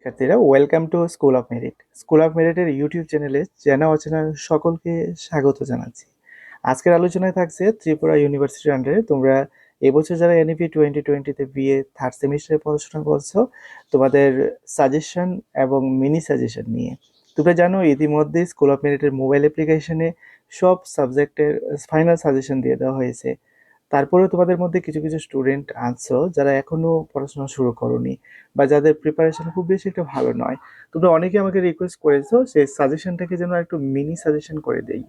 শিক্ষার্থীরা welcome to school of merit. School of মেরিটের YouTube চ্যানেলে চেনা অচেনা সকলকে স্বাগত জানাচ্ছি। আজকের আলোচনায় থাকছে ত্রিপুরা ইউনিভার্সিটির আন্ডারে তোমরা এবছর যারা এনইপি 2020-তে বিএ থার্ড সেমিস্টারে পড়াশোনা করছো, তোমাদের সাজেশন এবং মিনি সাজেশন নিয়ে তোমরা জানো ইতিমধ্যে স্কুল অফ মেরিটের মোবাইল অ্যাপ্লিকেশনে সব সাবজেক্টের ফাইনাল সাজেশন দিয়ে দেওয়া হয়েছে। তারপরেও তোমাদের মধ্যে কিছু কিছু স্টুডেন্ট আছো যারা এখনো পড়াশোনা শুরু করোনি বা যাদের প্রিপারেশন খুব বেশি একটা ভালো নয়। তোমরা অনেকে আমাকে রিকোয়েস্ট করেছো সেই সাজেশনটাকে যেন একটু মিনি সাজেশন করে দেই।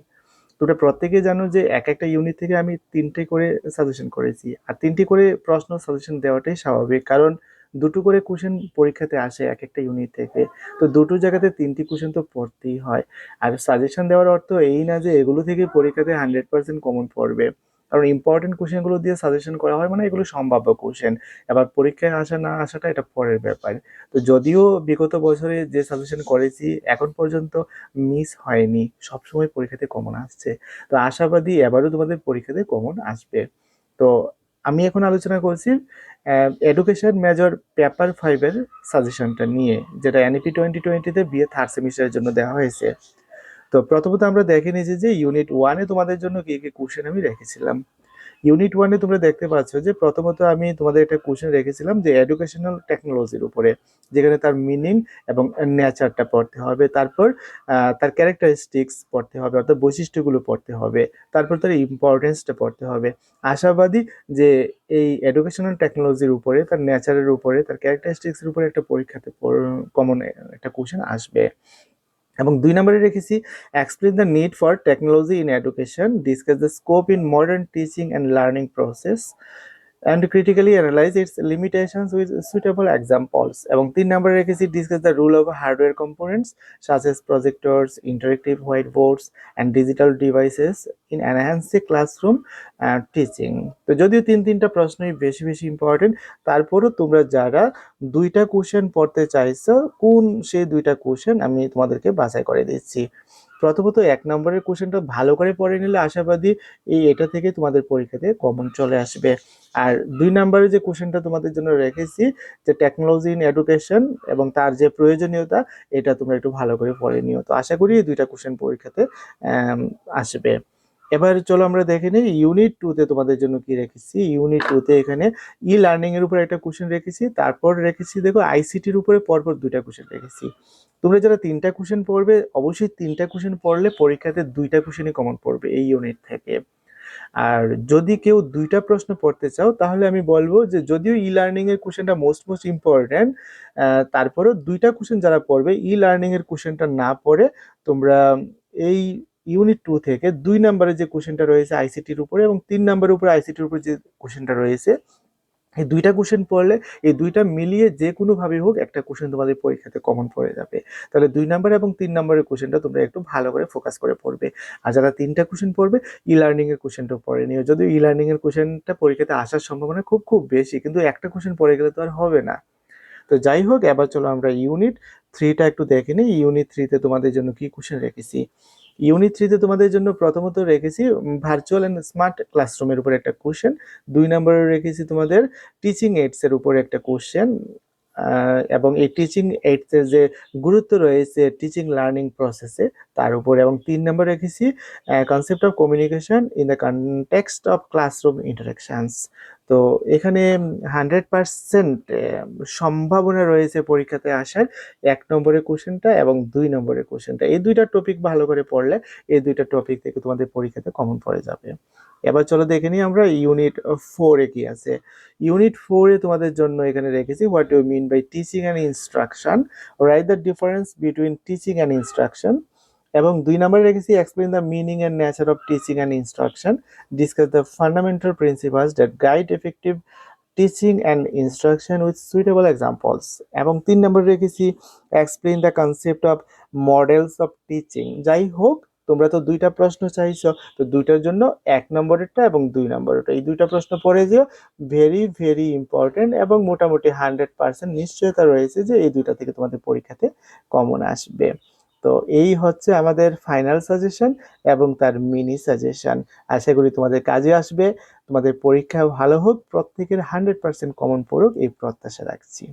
তোমরা প্রত্যেকে জানো যে এক একটা ইউনিট থেকে আমি 3টে করে সাজেশন করেছি, আর 3টি করে প্রশ্ন সাজেশন দেওয়াটাই স্বাভাবিক, কারণ দুটো করে কোশ্চেন পরীক্ষাতে আসে এক একটা ইউনিট থেকে। তো দুটো জায়গাতে 3টি কোশ্চেন তো পড়তেই হয়। আর সাজেশন দেওয়ার অর্থ এই না যে এগুলো থেকে পরীক্ষাতে 100% কমন পড়বে, কারণ ইম্পর্টেন্ট কোশ্চেনগুলো দিয়ে সাজেশন করা হয় মানে এগুলো সম্ভাব্য কোশ্চেন। এবার পরীক্ষায় আসা না আসাটা এটা পরের ব্যাপার। তো যদিও বিগত বছরে যে সাজেশন করেছি এখন পর্যন্ত মিস হয়নি, সবসময় পরীক্ষাতে কমন আসছে। তো আশাবাদী এবারও তোমাদের পরীক্ষাতে কমন আসবে। তো আমি এখন আলোচনা করছি এডুকেশন মেজর পেপার 5-এর সাজেশনটা নিয়ে, যেটা এনইপি 2020-তে বিএ থার্ড সেমিস্টারের জন্য দেওয়া হয়েছে। তো প্রথমত আমরা দেখে নিয়েছি যে ইউনিট 1-এ তোমাদের জন্য কি কি কোশ্চেন আমি রেখেছিলাম। ইউনিট 1-এ তোমরা দেখতে পাচ্ছ যে প্রথমত আমি তোমাদের একটা কোশ্চেন রেখেছিলাম যে এডুকেশনাল টেকনোলজির উপরে, যেখানে তার মিনিং এবং নেচারটা পড়তে হবে। তারপর তার ক্যারেক্টারিস্টিক্স পড়তে হবে, অর্থাৎ বৈশিষ্ট্যগুলো পড়তে হবে। তারপর তার ইম্পর্টেন্সটা পড়তে হবে। আশাবাদী যে এই এডুকেশনাল টেকনোলজির উপরে, তার নেচারের উপরে, তার ক্যারেক্টারিস্টিক্সের উপরে একটা পরীক্ষাতে কমন একটা কোশ্চেন আসবে। এবং 2 নম্বরে রেখেছি explain the need for technology in education, discuss the scope in modern teaching and learning process, and critically analyze its limitations with suitable examples. এবং 3 নম্বরে রেখেছি discuss the role of hardware components such as projectors, interactive whiteboards and digital devices in enhancing classroom teaching. তো যদিও তিনটা প্রশ্নই বেশি বেশি important, তারপরও তোমরা যারা দুইটা কোশ্চেন পড়তে চাইছো, কোন সেই দুইটা কোশ্চেন আমি তোমাদেরকে বাছাই করে দিচ্ছি। প্রথমত 1 নম্বরের কোশ্চেনটা ভালো করে পড়ে নিলে আশাবাদী এটা থেকে তোমাদের পরীক্ষাতে কমন চলে আসবে। আর 2 নম্বরে যে কোশ্চেনটা তোমাদের জন্য রেখেছি যে টেকনোলজি ইন এডুকেশন এবং তার যে প্রয়োজনীয়তা, এটা তোমরা একটু ভালো করে পড়ে নিও। তো আশা করি এই দুইটা কোশ্চেন পরীক্ষাতে আসবে। এবার চলো আমরা দেখে নিই ইউনিট 2-তে তোমাদের জন্য কি রেখেছি। ইউনিট 2-তে এখানে ই লার্নিং এর উপর একটা কোশ্চেন রেখেছি, তারপর রেখেছি দেখো আইসিটির উপরে পরপর দুইটা কোশ্চেন রেখেছি। তোমরা যারা 3টা কোশ্চেন পড়বে, অবশ্যই 3টা কোশ্চেন পড়লে পরীক্ষাতে 2টা কোশ্চেনই কমন পড়বে এই ইউনিট থেকে। আর যদি কেউ 2টা প্রশ্ন পড়তে চাও তাহলে আমি বলবো যে যদিও ই লার্নিং এর কোশ্চেনটা মোস্ট ইম্পর্টেন্ট, তারপরেও 2টা কোশ্চেন যারা পড়বে ই লার্নিং এর কোশ্চেনটা না পড়ে তোমরা এই ইউনিট 2 থেকে 2 নম্বরে যে কোশ্চেনটা রয়েছে আইসিটির উপরে এবং 3 নম্বরের উপরে আইসিটির উপরে যে কোশ্চেনটা রয়েছে, এই 2টা কোশ্চেন পড়লে এই 2টা মিলিয়ে যে কোনোভাবে হোক একটা কোশ্চেন তোমাদের পরীক্ষাতে কমন পড়ে যাবে। তাহলে 2 নাম্বার এবং 3 নম্বরের কোশ্চেনটা তোমরা একটু ভালো করে ফোকাস করে পড়বে। আর যারা 3টা কোশ্চেন পড়বে ই লার্নিং এর কোশ্চেনটাও পড়ে নিও। যদিও ই লার্নিং এর কোশ্চেনটা পরীক্ষাতে আসার সম্ভাবনা খুব খুব বেশি, কিন্তু একটা কোশ্চেন পড়ে গেলে তো আর হবে না। তো যাই হোক, এবার চলো আমরা ইউনিট 3টা একটু দেখে নিই। ইউনিট 3-তে তোমাদের জন্য কি কোশ্চেন রেখেছি। ইউনিট 3-তে তোমাদের জন্য প্রথমত রেখেছি ভার্চুয়াল অ্যান্ড স্মার্ট ক্লাসরুমের উপর একটা কোশ্চেন। 2 নম্বরে রেখেছি তোমাদের টিচিং এইডস এর উপর একটা কোশ্চেন, এবং এই টিচিং এইডস এর যে গুরুত্ব রয়েছে টিচিং লার্নিং প্রসেসে তার উপর। এবং 3 নম্বর রেখেছি concept of communication in the context of classroom interactions. তো এখানে 100% সম্ভাবনা রয়েছে পরীক্ষাতে আসার 1 নম্বরের কোশ্চেনটা এবং 2 নম্বরের কোশ্চেনটা। এই দুইটা টপিক ভালো করে পড়লে এই দুইটা টপিক থেকে তোমাদের পরীক্ষাতে কমন পড়ে যাবে। এবার চলো দেখে নিই আমরা ইউনিট 4-এ কি আছে। ইউনিট 4-এ তোমাদের জন্য এখানে রেখেছি what you mean by teaching and instruction, right the difference between teaching and instruction. এবং 2 নম্বরে রেখেছি explain the meaning and nature of teaching and instruction, discuss the fundamental principles that guide effective teaching and instruction with suitable examples. এবং 3 নম্বরে রেখেছি explain the concept of models of teaching. যাই হোক, তোমরা তো 2টা প্রশ্ন চাইছো, তো 2টার জন্য 1 নম্বরেরটা এবং 2 নম্বরেরটা এই 2টা প্রশ্ন পড়ে যেও। ভেরি ভেরি ইম্পর্টেন্ট এবং মোটামুটি 100% নিশ্চয়তা রয়েছে যে এই 2টা থেকে তোমাদের পরীক্ষাতে কমন আসবে। তো এই হচ্ছে আমাদের ফাইনাল সাজেশন এবং তার মিনি সাজেশন। আশা করি তোমাদের কাজে আসবে। তোমাদের পরীক্ষা ভালো হোক, প্রত্যেকের 100% কমন পড়ুক এই প্রত্যাশা রাখছি।